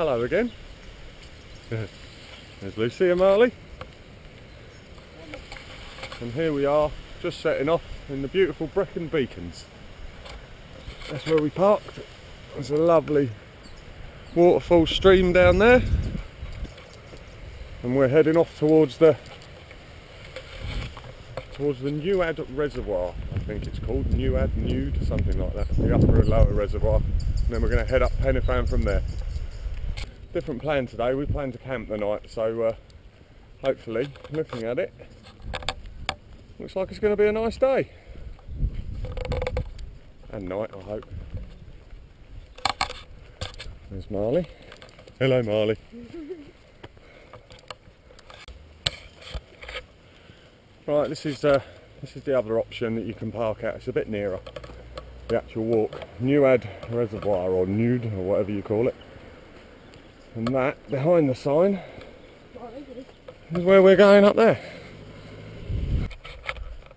Hello again. There's Lucy and Marley. And here we are, just setting off in the beautiful Brecons. That's where we parked. There's a lovely waterfall stream down there. And we're heading off towards the Nuad Reservoir, I think it's called. Nude, something like that. The upper and lower reservoir. And then we're going to head up Fan from there. Different plan today. We plan to camp the night, so hopefully, looking at it, looks like it's going to be a nice day. And night, I hope. There's Marley. Hello, Marley. Right, this is the other option that you can park at. It's a bit nearer the actual walk. Nuad Reservoir, or Nude, or whatever you call it. And that, behind the sign, is where we're going up there.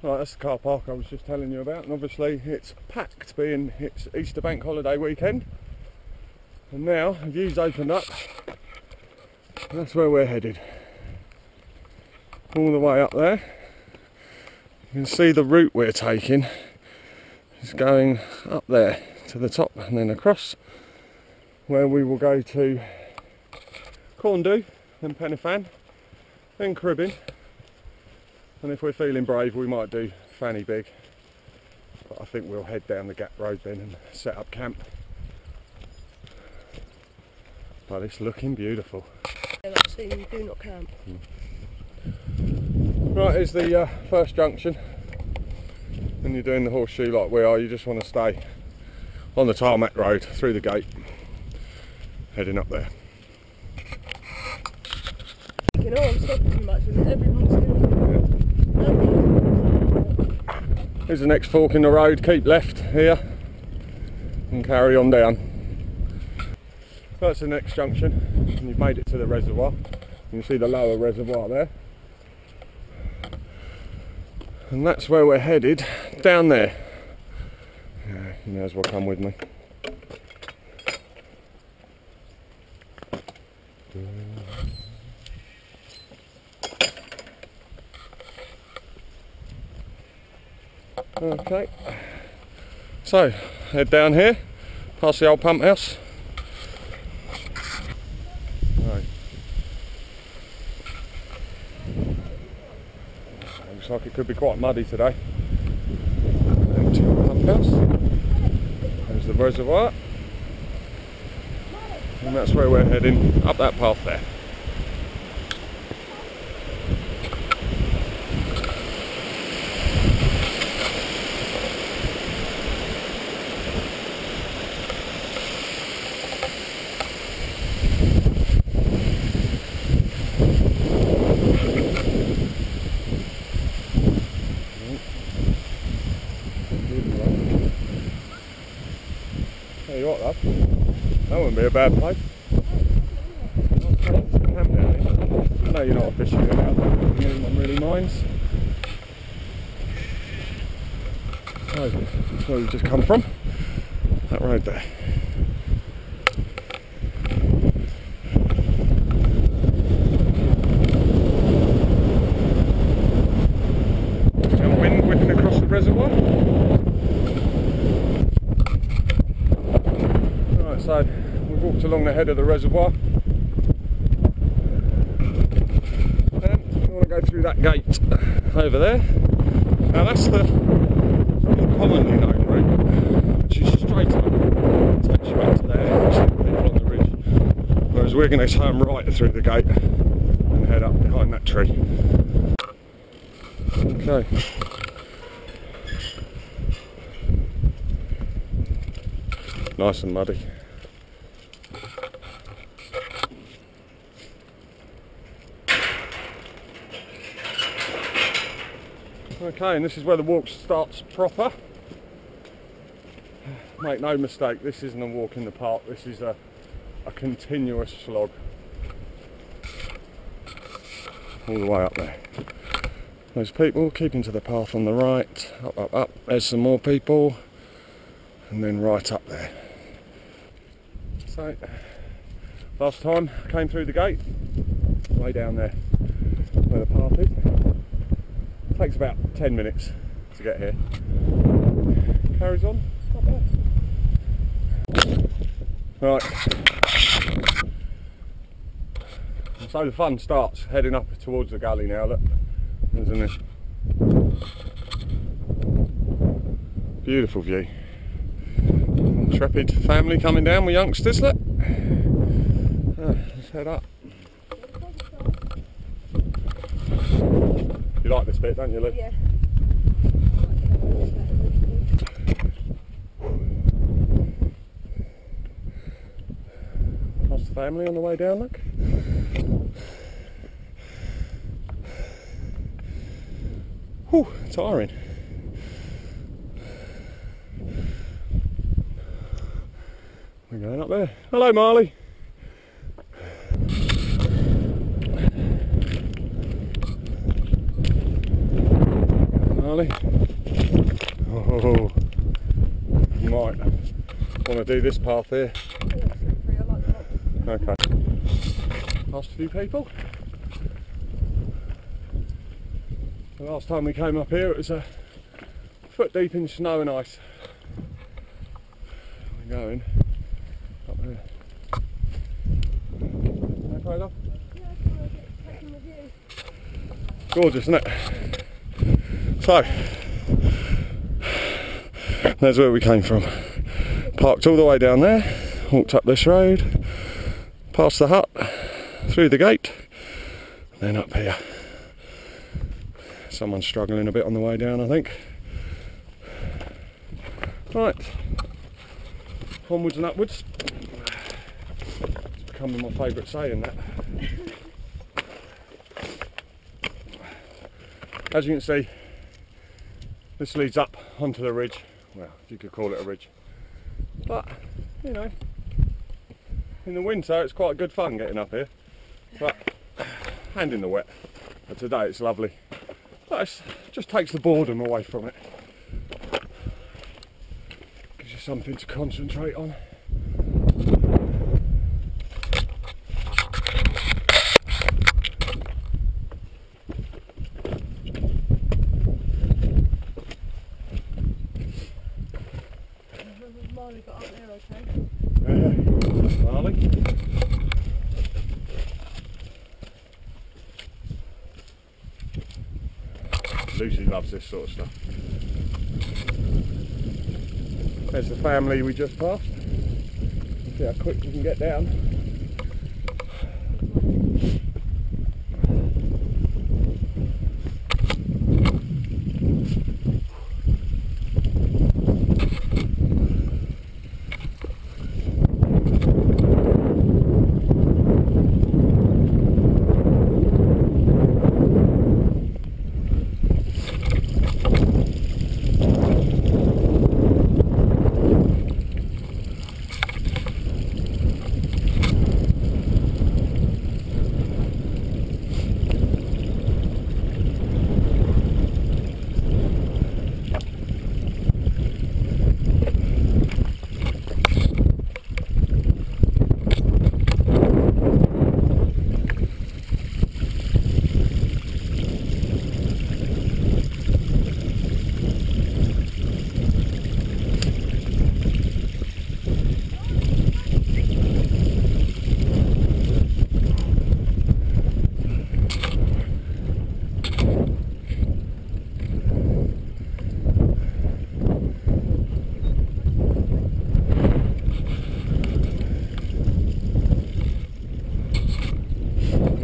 Right, that's the car park I was just telling you about, and obviously it's packed, being it's Easter bank holiday weekend. And now the view's opened up, and that's where we're headed. All the way up there. You can see the route we're taking is going up there to the top and then across, where we will go to Corndoo, then Fan, then Cribyn, and if we're feeling brave we might do Fanny Big, but I think we'll head down the Gap Road then and set up camp. But it's looking beautiful. You do not camp. Right, here's the first junction. When you're doing the Horseshoe like we are, you just want to stay on the tarmac road through the gate, heading up there. You know, I'm stopping too much and everyone's doing it. Here's the next fork in the road. Keep left here and carry on down. That's the next junction, and you've made it to the reservoir. You can see the lower reservoir there. And that's where we're headed, down there. Yeah, you may as well come with me. Okay, so head down here, past the old pump house. Right. Looks like it could be quite muddy today. Empty old pump house. There's the reservoir. And that's where we're heading, up that path there. Tell you what, that wouldn't be a bad place. I know you're not officially out there, no one really minds. So, that's where we've just come from, that road there. Got wind whipping across the reservoir. So we've walked along the head of the reservoir, and we want to go through that gate over there. Now that's the commonly known route, which is straight up, takes you up to there, see the people on the ridge, whereas we're going to turn right through the gate and head up behind that tree. Okay. Nice and muddy. Okay, and this is where the walk starts proper. Make no mistake, this isn't a walk in the park, this is a continuous slog. All the way up there. There's people keeping to the path on the right, up, up, up, there's some more people, and then right up there. So, Last time I came through the gate, way down there where the path is. Takes about 10 minutes to get here. Carries on, not bad. Right. So the fun starts heading up towards the gully now, look, isn't it? Beautiful view. Intrepid family coming down with youngsters, look. Let's head up. You like this bit, don't you, Luke? Yeah. Past the family on the way down, look. Whew, tiring. We're going up there. Hello, Marley. Marley. Oh, you might want to do this path here. Okay. Past a few people. The last time we came up here it was a foot deep in snow and ice. We're going up there. Okay, love? Gorgeous, isn't it? So, there's where we came from. Parked all the way down there, walked up this road, past the hut, through the gate, then up here. Someone's struggling a bit on the way down, I think. Right, onwards and upwards. It's becoming my favourite saying, that. As you can see, this leads up onto the ridge. Well, you could call it a ridge. But, you know, in the winter it's quite good fun getting up here. But, and in the wet. But today it's lovely. But it just takes the boredom away from it. Gives you something to concentrate on. Marley got up there okay? Marley. Lucy loves this sort of stuff. There's the family we just passed. See how quick we can get down.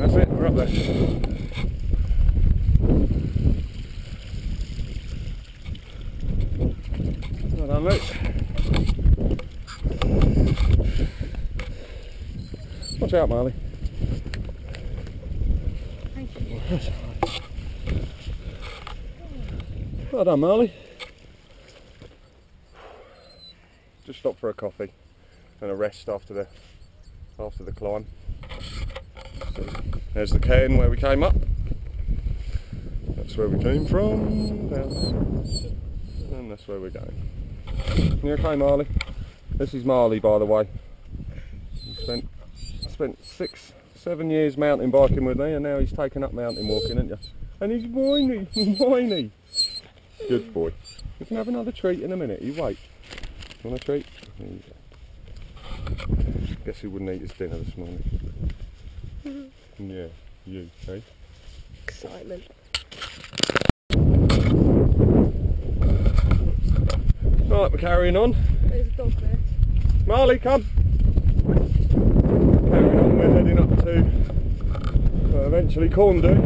That's it, we're up there. Well done, Luke. Watch out, Marley. Thank you. Well done, Marley. Just stop for a coffee and a rest after the climb. There's the cairn where we came up. That's where we came from. Down there. And that's where we're going. You okay, Marley? This is Marley, by the way. We spent spent 6-7 years mountain biking with me, and now he's taken up mountain walking, isn't you? And he's whiny, whiny. Good boy. You can have another treat in a minute. You wait. You want a treat? There you go. Guess he wouldn't eat his dinner this morning. Yeah, you, eh? Excitement. Right, we're carrying on. There's a dog there. Marley, come! Carrying on, we're heading up to eventually Corndoo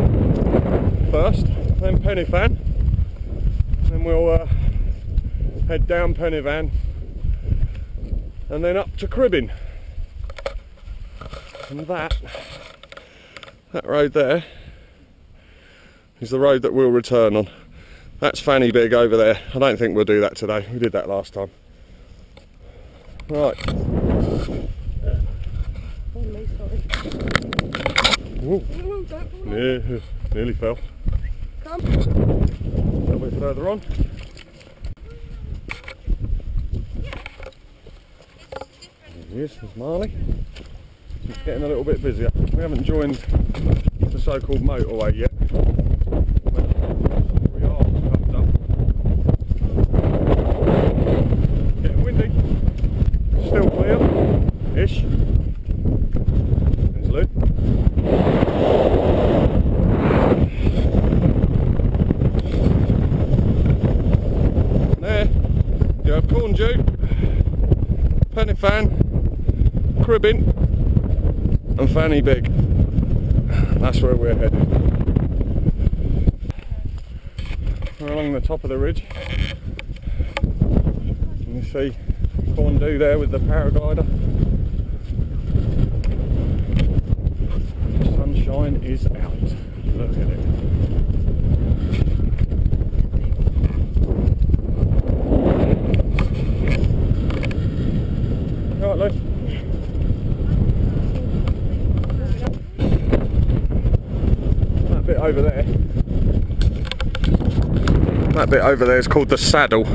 first, then Pennyfan. Then we'll head down Pennyfan and then up to Cribyn. And that road there is the road that we'll return on. That's Fanny Big over there. I don't think we'll do that today. We did that last time. Right. Oh, me, sorry. Ooh. Oh, don't fall Yeah, nearly fell. Come. A little bit further on. There he is, there's Marley. It's getting a little bit busier. We haven't joined the so-called motorway yet. We are puffed up. Getting windy. Still clear-ish. There's Lou. There you have Corndoo, Pennyfan, Cribyn and Fanny Big. That's where we're headed. We're along the top of the ridge. And you see Corndoo there with the paraglider. The sunshine is out. Look at it. Right, Lou. That bit over there is called the saddle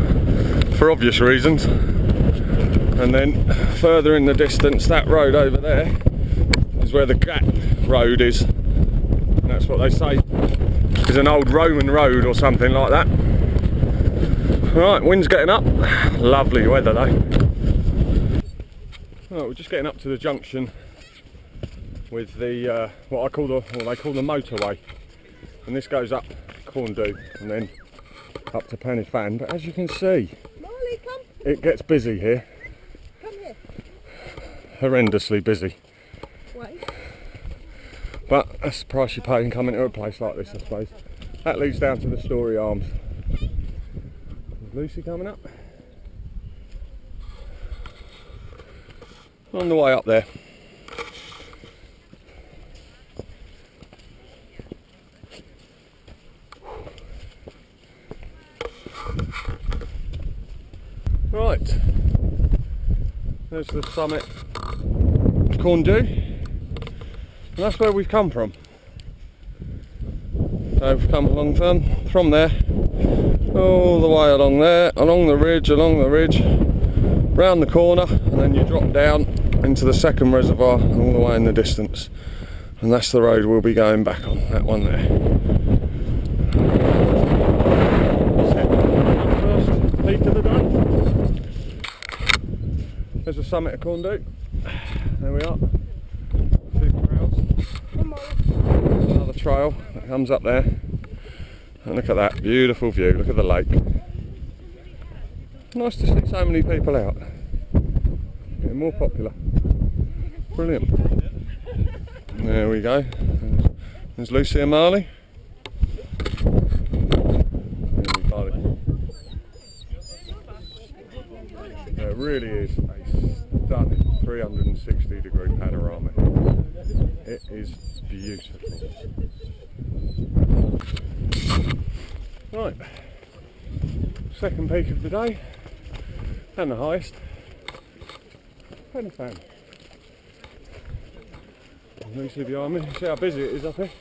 for obvious reasons, and then further in the distance that road over there is where the Gat road is, and that's what they say is an old Roman road or something like that. Right, wind's getting up, lovely weather though. Right, we're just getting up to the junction with the what I call the, well, they call the motorway, and this goes up Corndoo and then up to Pennyfan. But as you can see, Marley, come. it gets busy here. Come here. Horrendously busy. Wait. But that's the price you pay in coming to a place like this, I suppose. That leads down to the Story Arms. Is Lucy coming up? On the way up there. Right, there's the summit of Corndoo, and that's where we've come from. So we've come along from there, all the way along there, along the ridge, round the corner, and then you drop down into the second reservoir and all the way in the distance. And that's the road we'll be going back on, that one there. First peak of the day. There's the summit of Corndoo. There we are. Two trails. Another trail that comes up there. And look at that beautiful view. Look at the lake. Nice to see so many people out. Getting more popular. Brilliant. There we go. There's Lucy and Marley. It really is a stunning 360-degree panorama. It is beautiful. Right, second peak of the day and the highest. Pennyfan. Lucy behind me. See how busy it is up here.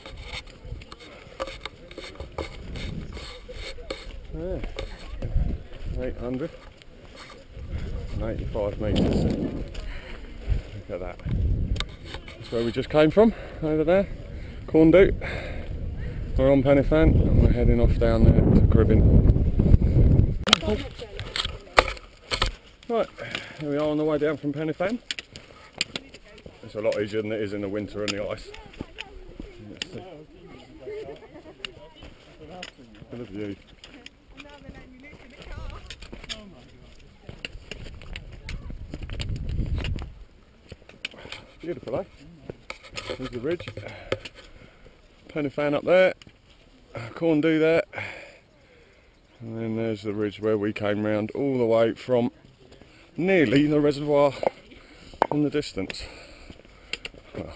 There. 885 metres. Look at that. That's where we just came from, over there. Corndoot. We're on Fan and we're heading off down there to Cribyn. Right, here we are on the way down from Fan. It's a lot easier than it is in the winter and the ice. Look at the view. Beautiful, eh? There's the ridge. Fan up there. Corndoot there. And then there's the ridge where we came round all the way from nearly the reservoir in the distance. Well,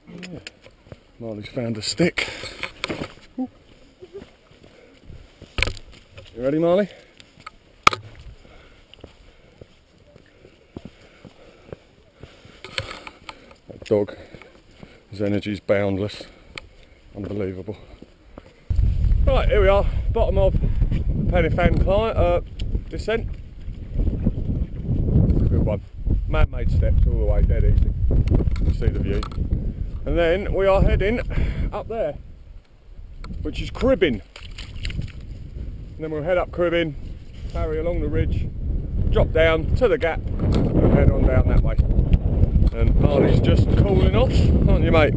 yeah. Marley's found a stick. Ooh. You ready, Marley? That dog, his energy's boundless. Unbelievable. Right, here we are, bottom of Fan descent. Good one. Man-made steps all the way, dead easy. You see the view. And then we are heading up there, which is Cribyn. And then we'll head up Cribyn, carry along the ridge, drop down to the gap, and head on down that way. And Marley's just cooling off, aren't you, mate?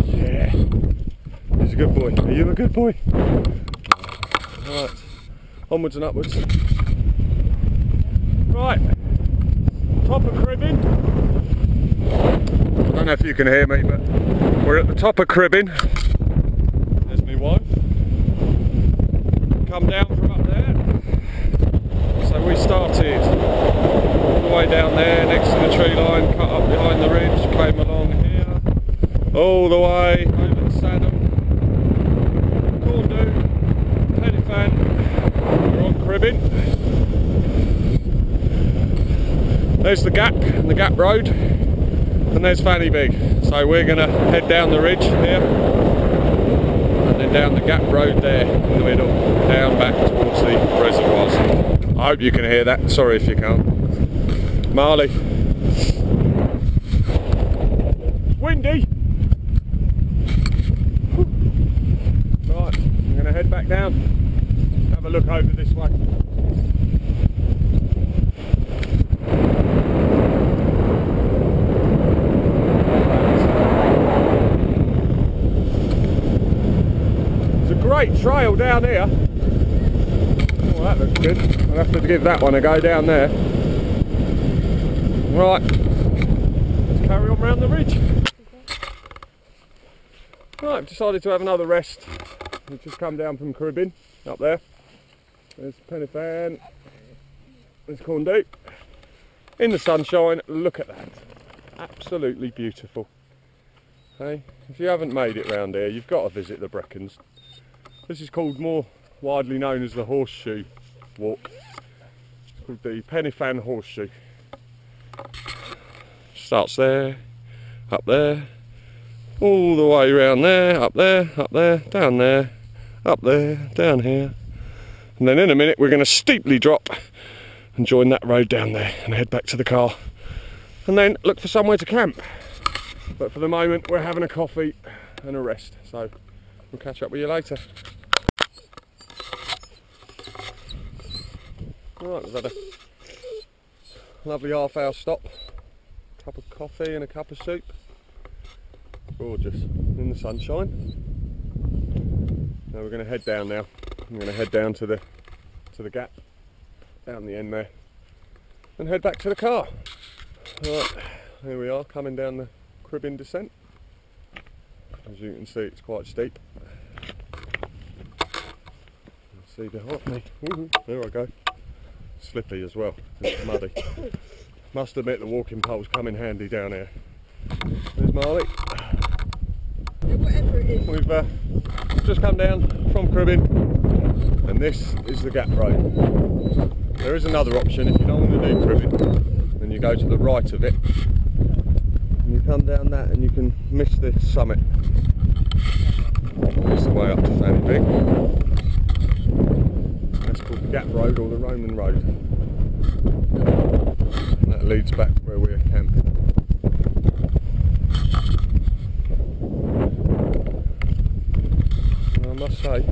Yeah. He's a good boy. Are you a good boy? Right. Onwards and upwards. Right. Top of Cribyn. I don't know if you can hear me, but we're at the top of Cribyn. There's my wife. Come down from up there. So we started all the way down there next to the tree line, cut up behind the ridge, came along here, all the way over the saddle, Corndoot, Fan. We're on Cribyn. There's the gap and the gap road, and there's Fanny Big. So we're going to head down the ridge here, and then down the gap road there in the middle, down back towards the reservoirs. I hope you can hear that, sorry if you can't. Marley. Windy! Right, I'm going to head back down, have a look over this way. Great trail down here. Oh, that looks good. I'll have to give that one a go down there. Right, let's carry on round the ridge. Right, I've decided to have another rest. We've just come down from Cribyn, up there. There's Fan. There's Corndoot. In the sunshine, look at that. Absolutely beautiful. Hey, if you haven't made it round here, you've got to visit the Brecons. This is called, more widely known as the Horseshoe walk. It's called the Fan Horseshoe. Starts there, up there, all the way around there, up there, down there, up there, down here. And then in a minute we're going to steeply drop and join that road down there and head back to the car. And then look for somewhere to camp. But for the moment we're having a coffee and a rest. So we'll catch up with you later. Right, we've had a lovely half-hour stop, cup of coffee and a cup of soup. Gorgeous, in the sunshine. Now we're going to head down now. I'm going to head down to the gap, down the end there, and head back to the car. Right, here we are, coming down the Cribyn descent. As you can see, it's quite steep. See behind me. There I go. Slippy as well, it's muddy. Must admit the walking poles come in handy down here. There's Marley. Whatever it is. We've just come down from Cribyn, and this is the gap road. There is another option if you don't want to do Cribyn, then you go to the right of it, and you come down that and you can miss the summit. Miss the way up to Fan and Cribyn. That's called the Gap Road or the Roman Road. And that leads back to where we're camping. say,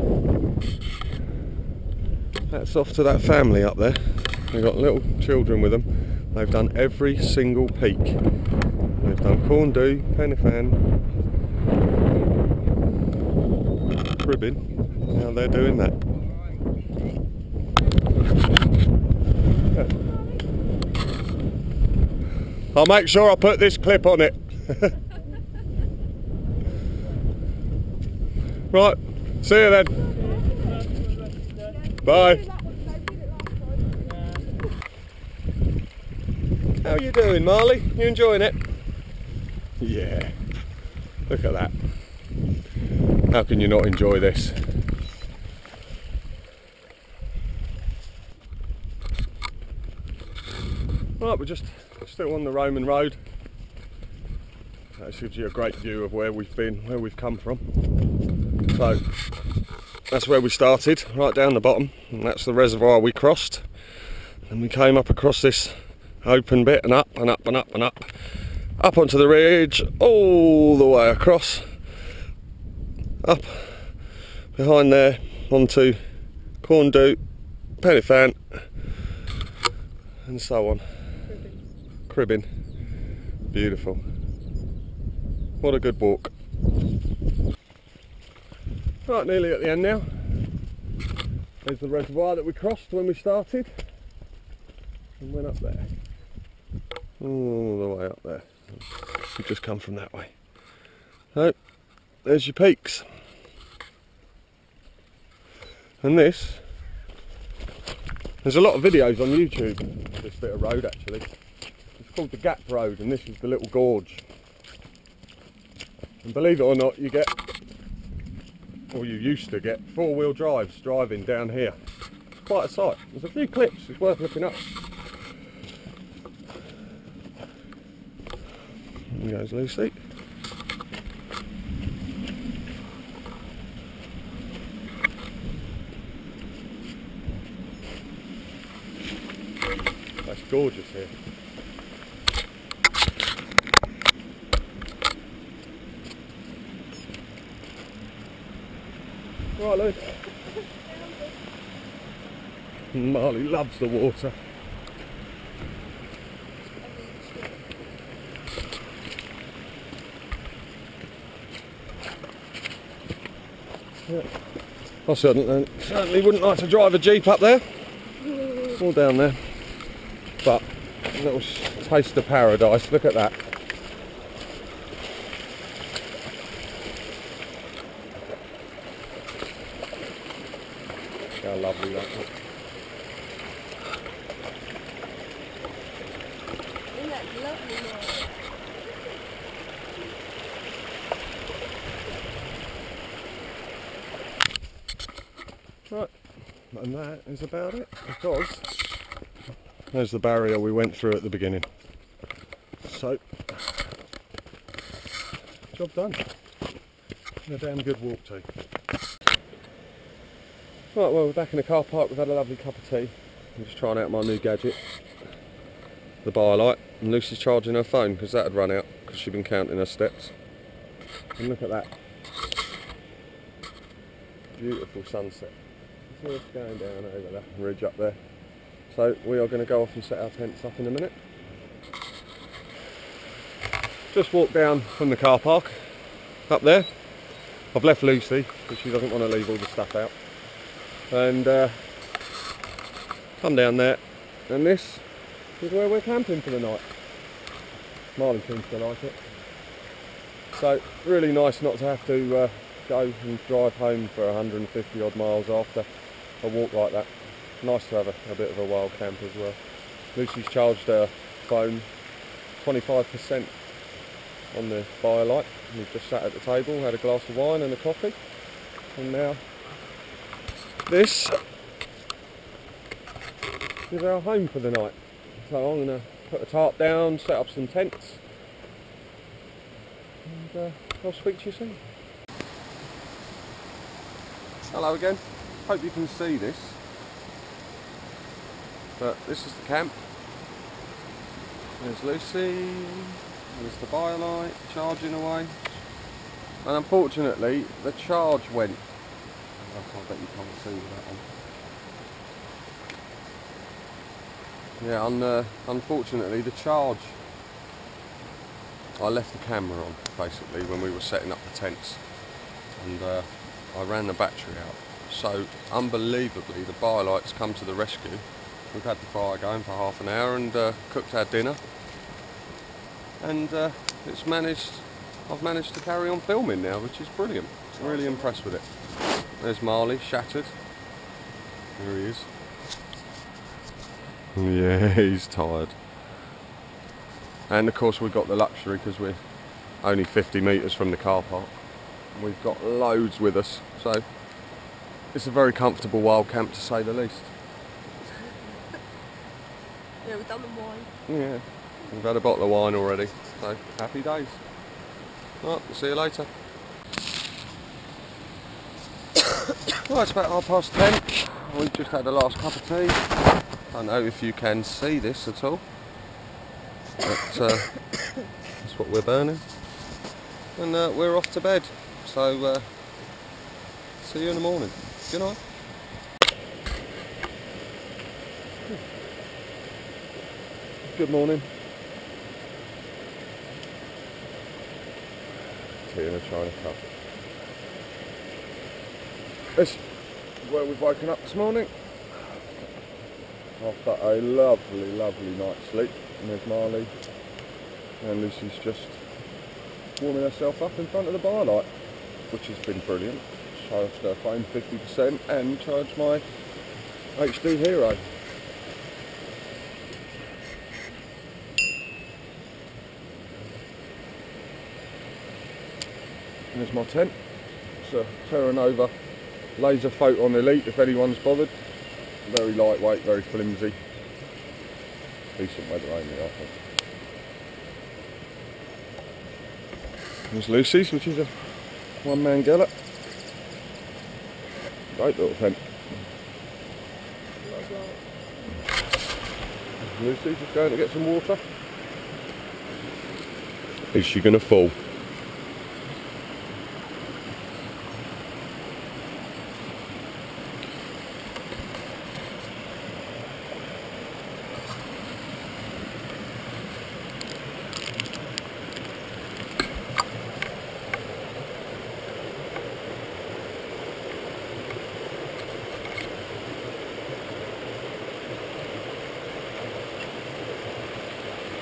hats off to that family up there. They've got little children with them. They've done every single peak. They've done Corndoo, Fan and Cribyn. Now they're doing that. I'll make sure I put this clip on it. Right, see you then. Bye. How are you doing, Marley? You enjoying it? Yeah. Look at that. How can you not enjoy this? Right, we're just still on the Roman road. That gives you a great view of where we've been, where we've come from. So that's where we started, right down the bottom, and that's the reservoir we crossed. And we came up across this open bit and up and up and up and up, up onto the ridge, all the way across, up behind there onto Corndoo, Fan and so on. Cribyn. Beautiful. What a good walk. Right, nearly at the end now. There's the reservoir that we crossed when we started and went up there. All the way up there. We've just come from that way. So, there's your peaks. And this, there's a lot of videos on YouTube of this bit of road actually. It's called the Gap Road and this is the little gorge. And believe it or not, you get, or you used to get, four-wheel drives driving down here. It's quite a sight. There's a few clips, it's worth looking up. There goes Lucy. That's gorgeous here. Right, Luke. Marley loves the water. Yeah. I certainly wouldn't like to drive a Jeep up there, or down there, but a little taste of paradise. Look at that. How lovely that is. Isn't that lovely, Right, and that is about it, because there's the barrier we went through at the beginning. So, job done. And a damn good walk too. Right, well, we're back in the car park. We've had a lovely cup of tea. I'm just trying out my new gadget, the BioLite, and Lucy's charging her phone because that had run out because she'd been counting her steps. And look at that. Beautiful sunset. So it's going down over that ridge up there. So we are going to go off and set our tents up in a minute. Just walked down from the car park up there. I've left Lucy because she doesn't want to leave all the stuff out. And come down there, and this is where we're camping for the night. Marley seems to like it. So really nice not to have to go and drive home for 150 odd miles after a walk like that. Nice to have a bit of a wild camp as well. Lucy's charged her phone 25% on the BioLite. We've just sat at the table, had a glass of wine and a coffee, and now this is our home for the night. So I'm going to put a tarp down, set up some tents, and I'll speak to you soon. Hello again. Hope you can see this. But this is the camp. There's Lucy, there's the BioLite charging away. And unfortunately the charge went. I bet you can't see with that on. Yeah, unfortunately the charge, I left the camera on basically when we were setting up the tents, and I ran the battery out. So unbelievably the Bylight's come to the rescue. We've had the fire going for half an hour and cooked our dinner, and I've managed to carry on filming now, which is brilliant. I'm really impressed with it. There's Marley, shattered. There he is. Yeah, he's tired. And of course we've got the luxury, because we're only 50 metres from the car park. We've got loads with us, so it's a very comfortable Wildcamp to say the least. Yeah, we've done the wine. Yeah, we've had a bottle of wine already, so happy days. Right, see you later. Well, it's about 10:30. We've just had the last cup of tea. I don't know if you can see this at all, but that's what we're burning. And we're off to bed. So see you in the morning. Good night. Good morning. Tea in a china cup. This is where we've woken up this morning after a lovely, lovely night's sleep. And there's Marley, and Lucy's just warming herself up in front of the Bylight, which has been brilliant. Charged her phone 50% and charged my HD Hero. And there's my tent. It's a Terra Nova Laser Photon Elite, if anyone's bothered. Very lightweight, very flimsy. Decent weather only, I think. There's Lucy's, which is a one-man gallop. Great little tent. Lucy's just going to get some water. Is she going to fall?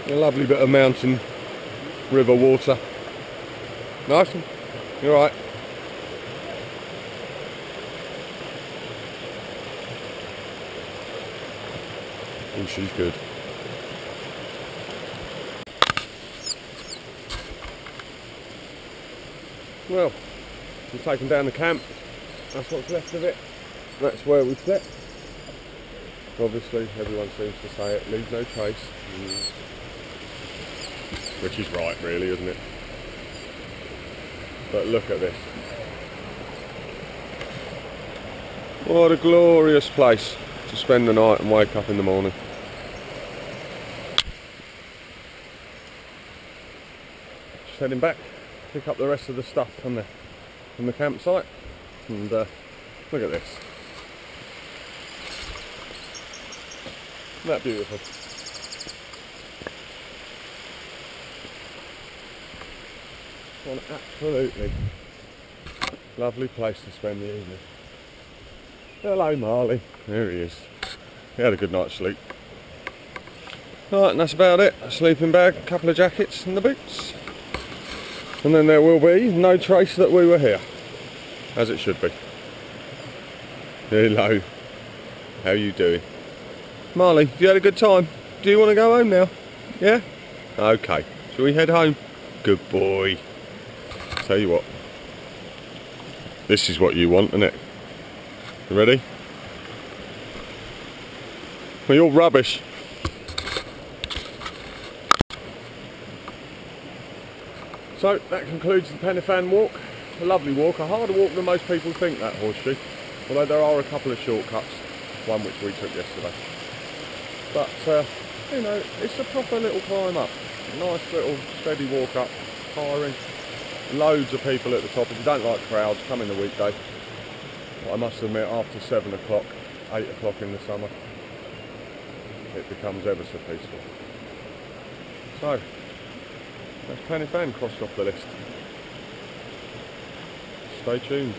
A lovely bit of mountain river water. Nice one. You're right. And she's good. Well, we've taken down the camp. That's what's left of it. That's where we slept. Obviously, everyone seems to say it, leave no trace. Which is right, really, isn't it? But look at this. What a glorious place to spend the night and wake up in the morning. Just heading back, pick up the rest of the stuff from the campsite, and look at this. Isn't that beautiful? An absolutely lovely place to spend the evening. Hello Marley, there he is. He had a good night's sleep. Right, and that's about it. A sleeping bag, a couple of jackets and the boots. And then there will be no trace that we were here. As it should be. Hello. How you doing? Marley, have you had a good time? Do you want to go home now? Yeah? Okay. Shall we head home? Good boy. Tell you what, this is what you want, isn't it? You ready? Well, you're rubbish. So that concludes the Fan and Cribyn walk. A lovely walk, a harder walk than most people think, that Horseshoe. Although there are a couple of shortcuts, one which we took yesterday. But you know, it's a proper little climb up. A nice little steady walk up, tiring. Loads of people at the top. If you don't like crowds, come in the weekday. But I must admit, after 7 o'clock, 8 o'clock in the summer, it becomes ever so peaceful. So, that's Fan and Cribyn crossed off the list. Stay tuned.